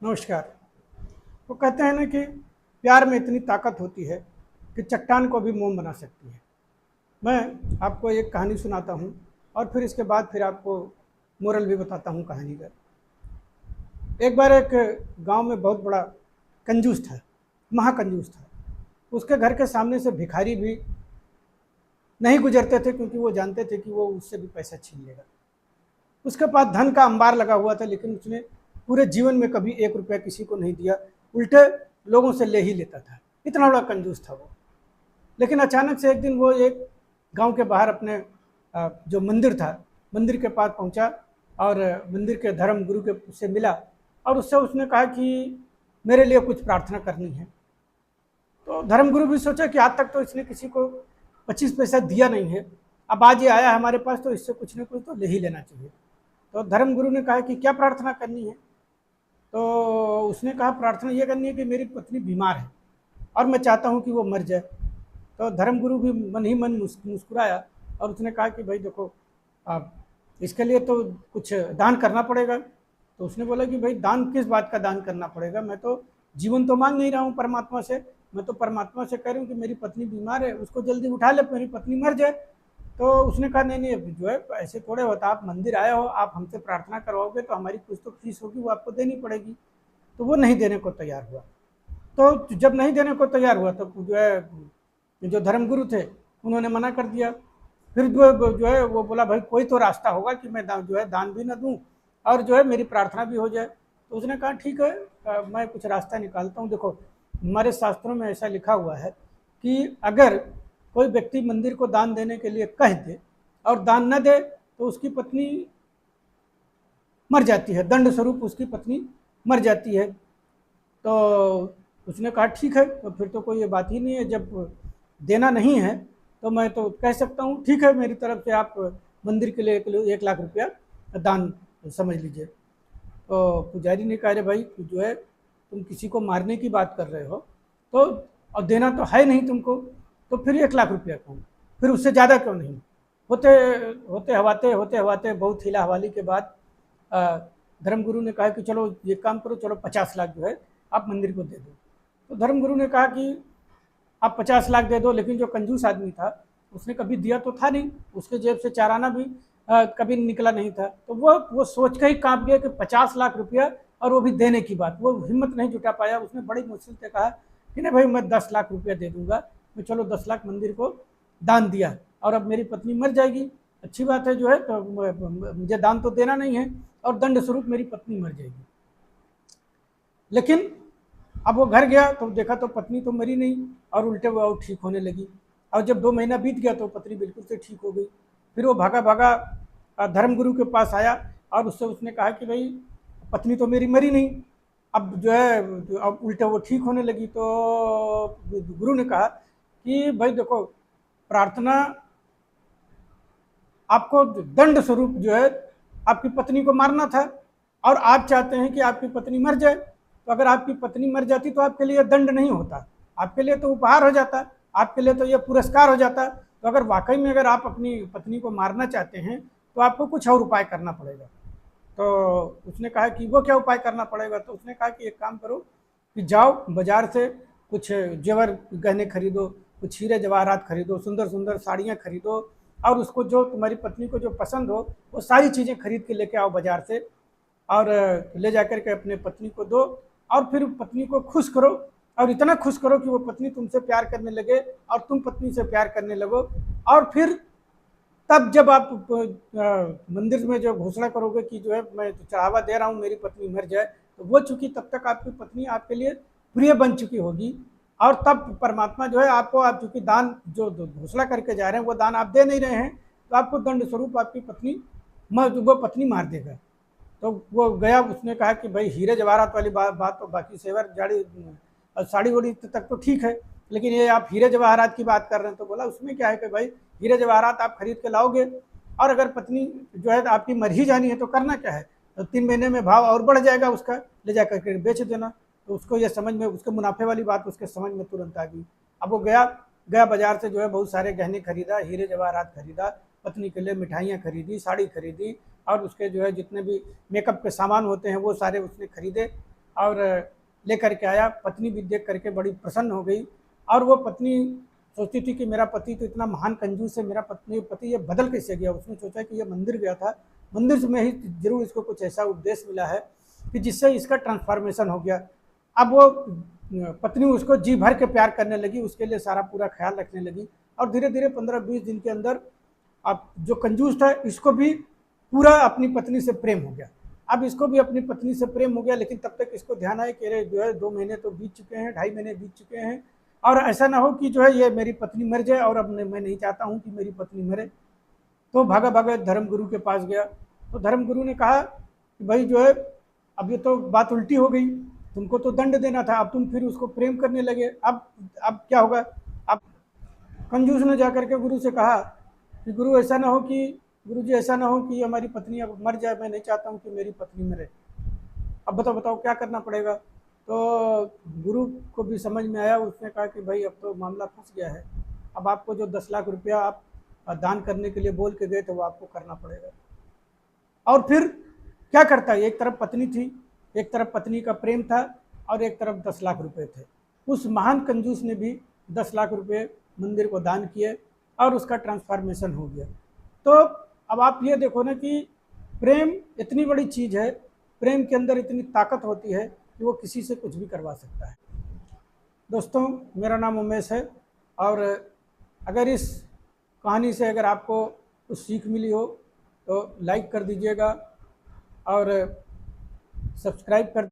नमस्कार। वो कहते हैं ना कि प्यार में इतनी ताकत होती है कि चट्टान को भी मोम बना सकती है। मैं आपको एक कहानी सुनाता हूँ और फिर इसके बाद फिर आपको मोरल भी बताता हूँ कहानी का। एक बार एक गांव में बहुत बड़ा कंजूस था, महाकंजूस था। उसके घर के सामने से भिखारी भी नहीं गुजरते थे क्योंकि वो जानते थे कि वो उससे भी पैसा छीन लेगा। उसके पास धन का अंबार लगा हुआ था, लेकिन उसने पूरे जीवन में कभी 1 रुपया किसी को नहीं दिया, उल्टे लोगों से ले ही लेता था। इतना बड़ा कंजूस था वो। लेकिन अचानक से एक दिन वो एक गांव के बाहर अपने जो मंदिर था, मंदिर के पास पहुंचा और मंदिर के धर्म गुरु के से मिला और उससे उसने कहा कि मेरे लिए कुछ प्रार्थना करनी है। तो धर्मगुरु भी सोचा कि आज तक तो इसने किसी को 25 पैसा दिया नहीं है, अब आज ये आया हमारे पास तो इससे कुछ ना कुछ तो ले ही लेना चाहिए। तो धर्मगुरु ने कहा कि क्या प्रार्थना करनी है। तो उसने कहा प्रार्थना ये करनी है कि मेरी पत्नी बीमार है और मैं चाहता हूँ कि वो मर जाए। तो धर्मगुरु भी मन ही मन मुस्कुराया और उसने कहा कि भाई देखो, आप इसके लिए तो कुछ दान करना पड़ेगा। तो उसने बोला कि भाई दान किस बात का दान करना पड़ेगा, मैं तो जीवन तो मांग नहीं रहा हूँ परमात्मा से, मैं तो परमात्मा से कह रहा हूँ कि मेरी पत्नी बीमार है, उसको जल्दी उठा ले, मेरी पत्नी मर जाए। तो उसने कहा नहीं नहीं, जो है ऐसे थोड़े होता, आप मंदिर आए हो, आप हमसे प्रार्थना करवाओगे तो हमारी कुछ तो फीस होगी, वो आपको देनी पड़ेगी। तो वो नहीं देने को तैयार हुआ। तो जब नहीं देने को तैयार हुआ तो जो है जो धर्मगुरु थे उन्होंने मना कर दिया। फिर जो है वो बोला भाई कोई तो रास्ता होगा कि मैं जो है दान भी ना दूं और जो है मेरी प्रार्थना भी हो जाए। तो उसने कहा ठीक है, मैं कुछ रास्ता निकालता हूँ। देखो, हमारे शास्त्रों में ऐसा लिखा हुआ है कि अगर कोई व्यक्ति मंदिर को दान देने के लिए कह दे और दान न दे तो उसकी पत्नी मर जाती है, दंड स्वरूप उसकी पत्नी मर जाती है। तो उसने कहा ठीक है, तो फिर तो कोई ये बात ही नहीं है, जब देना नहीं है तो मैं तो कह सकता हूँ ठीक है, मेरी तरफ से आप मंदिर के लिए 1 लाख रुपया दान समझ लीजिए। तो पुजारी ने कहा अरे भाई जो है तुम किसी को मारने की बात कर रहे हो तो, और देना तो है नहीं तुमको, तो फिर 1 लाख रुपया क्यों, फिर उससे ज़्यादा क्यों नहीं। होते होते हवाते बहुत हिला हवाली के बाद धर्मगुरु ने कहा कि चलो ये काम करो, चलो 50 लाख जो है आप मंदिर को दे दो। तो धर्मगुरु ने कहा कि आप 50 लाख दे दो, लेकिन जो कंजूस आदमी था उसने कभी दिया तो था नहीं, उसके जेब से चाराना भी कभी निकला नहीं था। तो वो सोच के ही कांप गया कि 50 लाख रुपया और वो भी देने की बात, वो हिम्मत नहीं जुटा पाया। उसने बड़ी मुश्किल से कहा कि नहीं भाई मैं 10 लाख रुपया दे दूंगा, मैं चलो 10 लाख मंदिर को दान दिया और अब मेरी पत्नी मर जाएगी, अच्छी बात है जो है, तो मुझे दान तो देना नहीं है और दंड स्वरूप मेरी पत्नी मर जाएगी। लेकिन अब वो घर गया तो देखा तो पत्नी तो मरी नहीं और उल्टे वो और ठीक होने लगी। और जब 2 महीना बीत गया तो पत्नी बिल्कुल से ठीक हो गई। फिर वो भागा भागा धर्मगुरु के पास आया और उससे उसने कहा कि भाई पत्नी तो मेरी मरी नहीं, अब जो है अब उल्टे वो ठीक होने लगी। तो गुरु ने कहा कि भाई देखो, प्रार्थना आपको दंड स्वरूप जो है आपकी पत्नी को मारना था और आप चाहते हैं कि आपकी पत्नी मर जाए। तो अगर आपकी पत्नी मर जाती तो आपके लिए दंड नहीं होता, आपके लिए तो उपहार हो जाता, आपके लिए तो यह पुरस्कार हो जाता। तो अगर वाकई में अगर आप अपनी पत्नी को मारना चाहते हैं तो आपको कुछ और उपाय करना पड़ेगा। तो उसने कहा कि वो क्या उपाय करना पड़ेगा। तो उसने कहा कि एक काम करो कि जाओ बाजार से कुछ जेवर गहने खरीदो, कुछ हीरे जवाहरात खरीदो, सुंदर सुंदर साड़ियाँ खरीदो और उसको जो तुम्हारी पत्नी को जो पसंद हो वो सारी चीज़ें खरीद के लेके आओ बाजार से और ले जा कर के अपने पत्नी को दो और फिर पत्नी को खुश करो और इतना खुश करो कि वो पत्नी तुमसे प्यार करने लगे और तुम पत्नी से प्यार करने लगो। और फिर तब जब आप मंदिर में जो घोषणा करोगे कि जो है मैं चढ़ावा दे रहा हूँ मेरी पत्नी मर जाए, तो वो चूंकि तब तक आपकी पत्नी आपके लिए प्रिय बन चुकी होगी और तब परमात्मा जो है आपको, आप चूंकि दान जो घोषणा करके जा रहे हैं वो दान आप दे नहीं रहे हैं, तो आपको दंड स्वरूप आपकी पत्नी वो पत्नी मार देगा। तो वो गया, उसने कहा कि भाई हीरे जवाहरात वाली बात तो बाकी सेवर जाड़ी साड़ी वोड़ी तक तो ठीक है, लेकिन ये आप हीरे जवाहरात की बात कर रहे हैं। तो बोला उसमें क्या है कि भाई हीरे जवाहरात आप खरीद के लाओगे और अगर पत्नी जो है आपकी मर ही जानी है तो करना क्या है, तो 3 महीने में भाव और बढ़ जाएगा उसका, ले जा करके बेच देना। तो उसको ये समझ में, उसके मुनाफे वाली बात उसके समझ में तुरंत आ गई। अब वो गया गया बाजार से जो है बहुत सारे गहने खरीदा, हीरे जवाहरात खरीदा, पत्नी के लिए मिठाइयाँ खरीदी, साड़ी खरीदी और उसके जो है जितने भी मेकअप के सामान होते हैं वो सारे उसने खरीदे और लेकर के आया। पत्नी भी देख करके बड़ी प्रसन्न हो गई, और वो पत्नी सोचती थी कि मेरा पति तो इतना महान कंजूस है, मेरा पति ये बदल कैसे गया। उसने सोचा कि ये मंदिर गया था, मंदिर से में ही जरूर इसको कुछ ऐसा उपदेश मिला है कि जिससे इसका ट्रांसफॉर्मेशन हो गया। अब वो पत्नी उसको जी भर के प्यार करने लगी, उसके लिए सारा पूरा ख्याल रखने लगी, और धीरे धीरे 15-20 दिन के अंदर अब जो कंजूस था इसको भी पूरा अपनी पत्नी से प्रेम हो गया। अब इसको भी अपनी पत्नी से प्रेम हो गया, लेकिन तब तक इसको ध्यान आया कि अरे जो है 2 महीने तो बीत चुके हैं, 2.5 महीने बीत चुके हैं, और ऐसा ना हो कि जो है ये मेरी पत्नी मर जाए, और अब मैं नहीं चाहता हूँ कि मेरी पत्नी मरे। तो भागा भागा धर्मगुरु के पास गया। तो धर्मगुरु ने कहा कि भाई जो है अब ये तो बात उल्टी हो गई, तुमको तो दंड देना था, अब तुम फिर उसको प्रेम करने लगे, अब क्या होगा। अब कंजूस ने जाकर के गुरु से कहा कि गुरु ऐसा ना हो कि गुरु जी ऐसा ना हो कि हमारी पत्नी अब मर जाए, मैं नहीं चाहता हूँ कि मेरी पत्नी मरे, अब बताओ बताओ क्या करना पड़ेगा। तो गुरु को भी समझ में आया, उसने कहा कि भाई अब तो मामला फंस गया है, अब आपको जो 10 लाख रुपया आप दान करने के लिए बोल के गए थे वो आपको करना पड़ेगा। और फिर क्या करता है, एक तरफ पत्नी थी, एक तरफ पत्नी का प्रेम था, और एक तरफ 10 लाख रुपए थे। उस महान कंजूस ने भी 10 लाख रुपए मंदिर को दान किए, और उसका ट्रांसफॉर्मेशन हो गया। तो अब आप ये देखो ना कि प्रेम इतनी बड़ी चीज़ है, प्रेम के अंदर इतनी ताकत होती है कि वो किसी से कुछ भी करवा सकता है। दोस्तों, मेरा नाम उमेश है, और अगर इस कहानी से अगर आपको कुछ सीख मिली हो तो लाइक कर दीजिएगा, और सब्सक्राइब कर